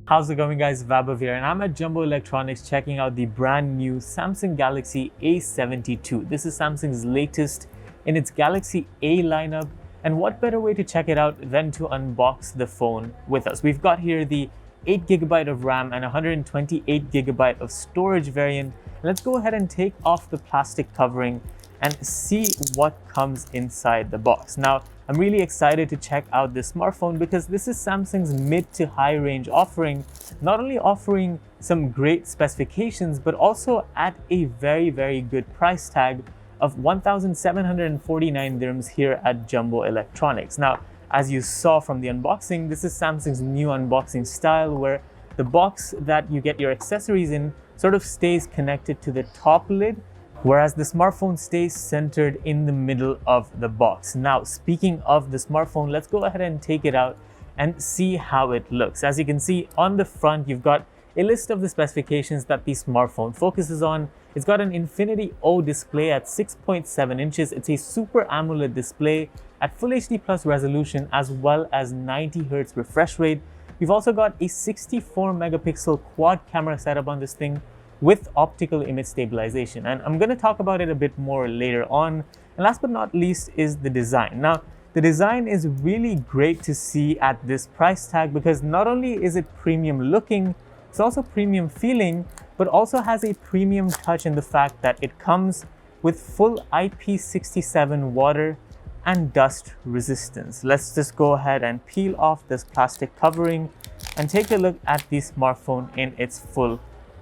How's it going, guys? Vaibhav here, and I'm at Jumbo Electronics checking out the brand new Samsung Galaxy A72. This is Samsung's latest in its Galaxy A lineup, and what better way to check it out than to unbox the phone with us? We've got here the 8GB of RAM and 128GB of storage variant. Let's go ahead and take off the plastic covering and see what comes inside the box. Now, I'm really excited to check out this smartphone because this is Samsung's mid to high range offering, not only offering some great specifications, but also at a very good price tag of 1,749 dirhams here at Jumbo Electronics. Now, as you saw from the unboxing, this is Samsung's new unboxing style where the box that you get your accessories in sort of stays connected to the top lid, whereas the smartphone stays centered in the middle of the box. Now, speaking of the smartphone, let's go ahead and take it out and see how it looks. As you can see on the front, you've got a list of the specifications that the smartphone focuses on. It's got an Infinity O display at 6.7 inches. It's a Super AMOLED display at Full HD Plus resolution as well as 90 Hz refresh rate. We've also got a 64 megapixel quad camera setup on this thing with optical image stabilization, and I'm going to talk about it a bit more later on. And last but not least is the design. Now, the design is really great to see at this price tag because not only is it premium looking, it's also premium feeling, but also has a premium touch in the fact that it comes with full IP67 water and dust resistance. Let's just go ahead and peel off this plastic covering and take a look at the smartphone in its full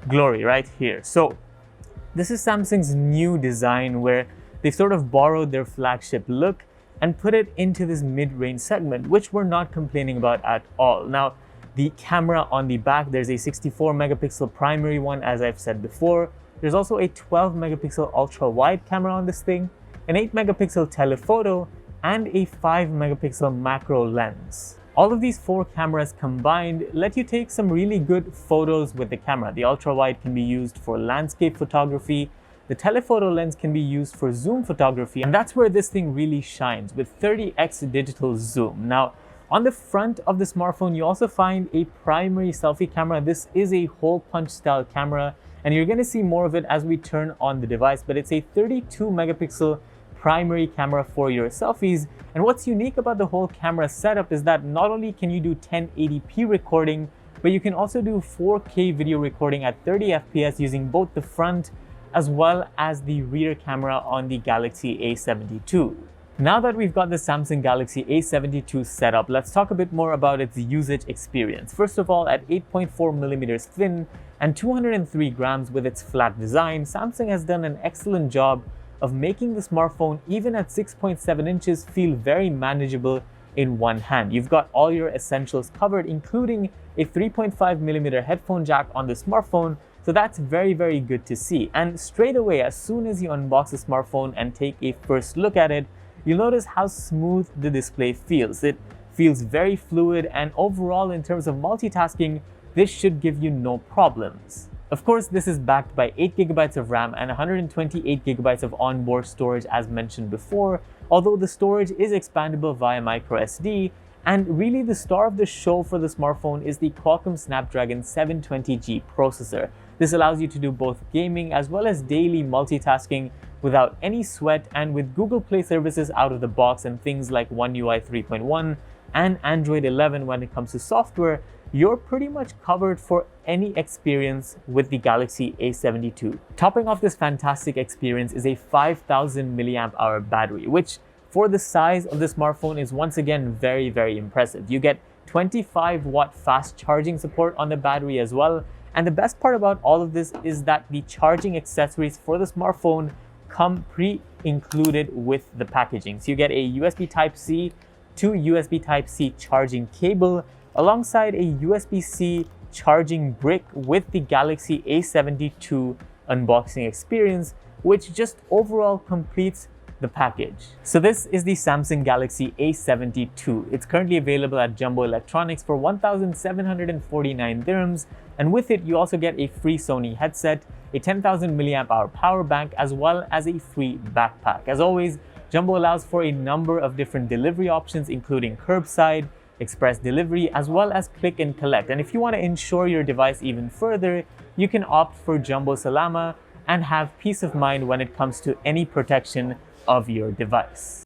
glory right here. So this is Samsung's new design where they've sort of borrowed their flagship look and put it into this mid-range segment, which we're not complaining about at all. Now, the camera on the back, there's a 64 megapixel primary one, as I've said before. There's also a 12 megapixel ultra wide camera on this thing, an 8 megapixel telephoto, and a 5 megapixel macro lens. All of these four cameras combined let you take some really good photos with the camera. The ultra wide can be used for landscape photography. The telephoto lens can be used for zoom photography, and that's where this thing really shines with 30x digital zoom. Now, on the front of the smartphone, you also find a primary selfie camera. This is a hole punch style camera, and you're going to see more of it as we turn on the device, but it's a 32 megapixel primary camera for your selfies. And what's unique about the whole camera setup is that not only can you do 1080p recording, but you can also do 4K video recording at 30 FPS using both the front as well as the rear camera on the Galaxy A72. Now that we've got the Samsung Galaxy A72 set up, let's talk a bit more about its usage experience. First of all, at 8.4 millimeters thin and 203 grams with its flat design, Samsung has done an excellent job of making the smartphone, even at 6.7 inches, feel very manageable in one hand. You've got all your essentials covered, including a 3.5 millimeter headphone jack on the smartphone. So that's very good to see. And straight away, as soon as you unbox the smartphone and take a first look at it, you'll notice how smooth the display feels. It feels very fluid, and overall, in terms of multitasking, this should give you no problems. Of course, this is backed by 8GB of RAM and 128GB of onboard storage as mentioned before, although the storage is expandable via microSD. And really the star of the show for the smartphone is the Qualcomm Snapdragon 720G processor. This allows you to do both gaming as well as daily multitasking without any sweat, and with Google Play services out of the box and things like One UI 3.1 and Android 11 when it comes to software, you're pretty much covered for any experience with the Galaxy A72. Topping off this fantastic experience is a 5,000 milliamp hour battery, which for the size of the smartphone is once again very impressive. You get 25 watt fast charging support on the battery as well. And the best part about all of this is that the charging accessories for the smartphone come pre-included with the packaging. So you get a USB Type-C to USB Type-C charging cable, alongside a USB-C charging brick with the Galaxy A72 unboxing experience, which just overall completes the package. So this is the Samsung Galaxy A72. It's currently available at Jumbo Electronics for 1,749 dirhams, and with it you also get a free Sony headset, a 10,000 milliamp hour power bank, as well as a free backpack. As always, Jumbo allows for a number of different delivery options, including curbside, express delivery, as well as click and collect. And if you want to insure your device even further, you can opt for Jumbo Salama and have peace of mind when it comes to any protection of your device.